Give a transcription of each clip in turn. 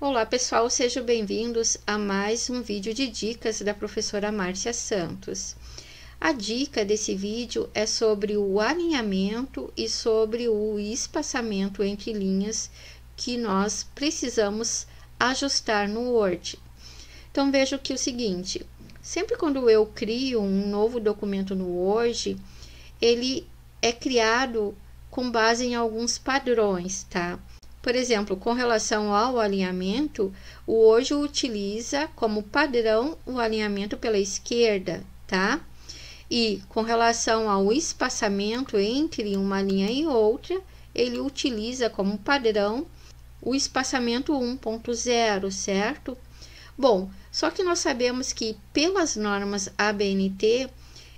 Olá pessoal, sejam bem-vindos a mais um vídeo de dicas da professora Márcia Santos. A dica desse vídeo é sobre o alinhamento e sobre o espaçamento entre linhas que nós precisamos ajustar no Word. Então veja que é o seguinte, sempre quando eu crio um novo documento no Word, ele é criado com base em alguns padrões, tá? Por exemplo, com relação ao alinhamento, o Word utiliza como padrão o alinhamento pela esquerda, tá? E com relação ao espaçamento entre uma linha e outra, ele utiliza como padrão o espaçamento 1.0, certo? Bom, só que nós sabemos que pelas normas ABNT,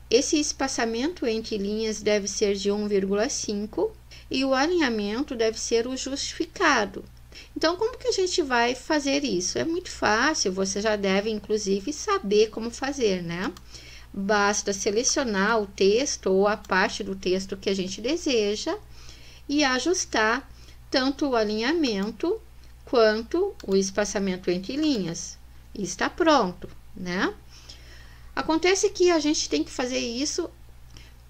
esse espaçamento entre linhas deve ser de 1,5 e o alinhamento deve ser o justificado. Então, como que a gente vai fazer isso? É muito fácil, você já deve, inclusive, saber como fazer, né? Basta selecionar o texto ou a parte do texto que a gente deseja e ajustar tanto o alinhamento quanto o espaçamento entre linhas. E está pronto, né? Acontece que a gente tem que fazer isso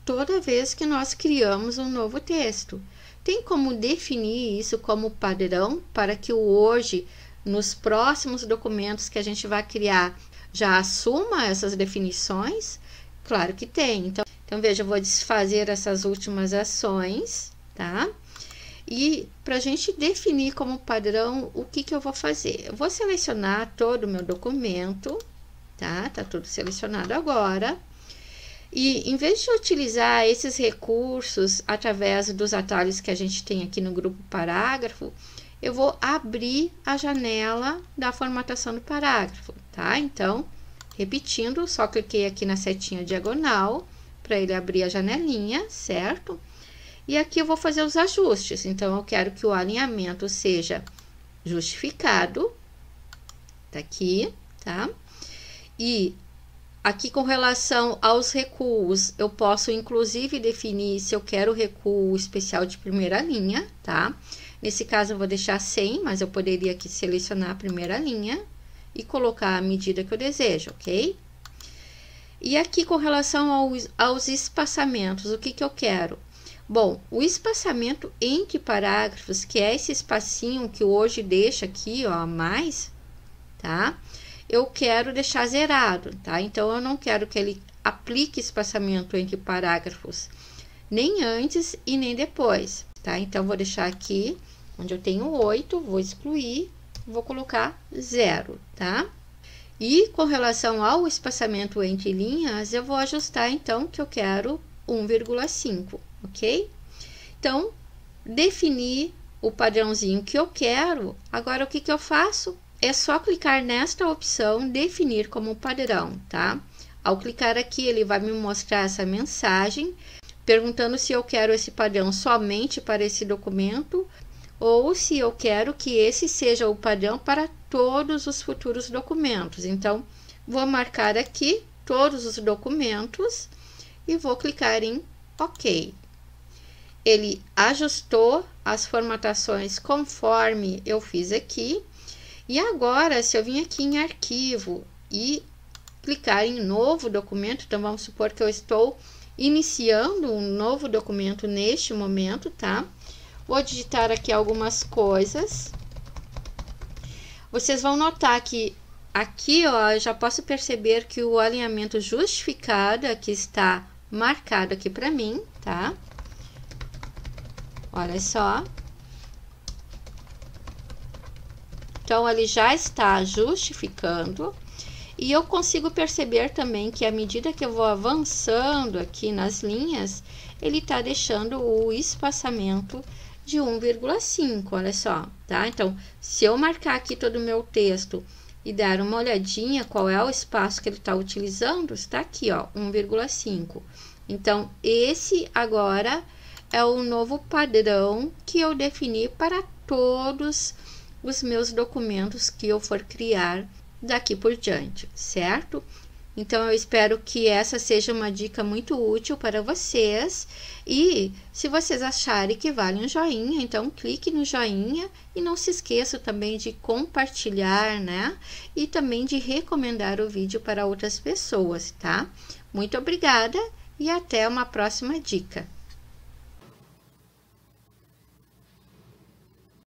toda vez que nós criamos um novo texto. Tem como definir isso como padrão para que o Word, nos próximos documentos que a gente vai criar, já assuma essas definições? Claro que tem. Então veja, eu vou desfazer essas últimas ações, tá? E para a gente definir como padrão, o que eu vou fazer? Eu vou selecionar todo o meu documento, tá? Tá tudo selecionado agora. E em vez de utilizar esses recursos através dos atalhos que a gente tem aqui no grupo parágrafo, eu vou abrir a janela da formatação do parágrafo, tá? Então, repetindo, só cliquei aqui na setinha diagonal para ele abrir a janelinha, certo? E aqui eu vou fazer os ajustes. Então, eu quero que o alinhamento seja justificado, tá aqui, tá? E aqui, com relação aos recuos, eu posso, inclusive, definir se eu quero recuo especial de primeira linha, tá? Nesse caso, eu vou deixar 100, mas eu poderia aqui selecionar a primeira linha e colocar a medida que eu desejo, ok? E aqui, com relação aos espaçamentos, o que eu quero? Bom, o espaçamento entre parágrafos, que é esse espacinho que hoje deixa aqui, ó, a mais, tá? Eu quero deixar zerado, tá? Então, eu não quero que ele aplique espaçamento entre parágrafos, nem antes e nem depois, tá? Então, vou deixar aqui, onde eu tenho 8, vou excluir, vou colocar 0, tá? E com relação ao espaçamento entre linhas, eu vou ajustar, então, que eu quero 1,5, ok? Então, definir o padrãozinho que eu quero. Agora, o que eu faço? É só clicar nesta opção, definir como padrão, tá? Ao clicar aqui, ele vai me mostrar essa mensagem, perguntando se eu quero esse padrão somente para esse documento, ou se eu quero que esse seja o padrão para todos os futuros documentos. Então, vou marcar aqui todos os documentos e vou clicar em OK. Ele ajustou as formatações conforme eu fiz aqui. E agora, se eu vim aqui em arquivo e clicar em novo documento, então vamos supor que eu estou iniciando um novo documento neste momento, tá? Vou digitar aqui algumas coisas. Vocês vão notar que aqui, ó, eu já posso perceber que o alinhamento justificado aqui está marcado aqui para mim, tá? Olha só. Então, ele já está justificando e eu consigo perceber também que à medida que eu vou avançando aqui nas linhas, ele está deixando o espaçamento de 1,5, olha só, tá? Então, se eu marcar aqui todo o meu texto e dar uma olhadinha qual é o espaço que ele está utilizando, está aqui, ó, 1,5. Então, esse agora é o novo padrão que eu defini para todos os meus documentos que eu for criar daqui por diante, certo? Então, eu espero que essa seja uma dica muito útil para vocês. E se vocês acharem que vale um joinha, então clique no joinha e não se esqueça também de compartilhar, né? E também de recomendar o vídeo para outras pessoas, tá? Muito obrigada e até uma próxima dica.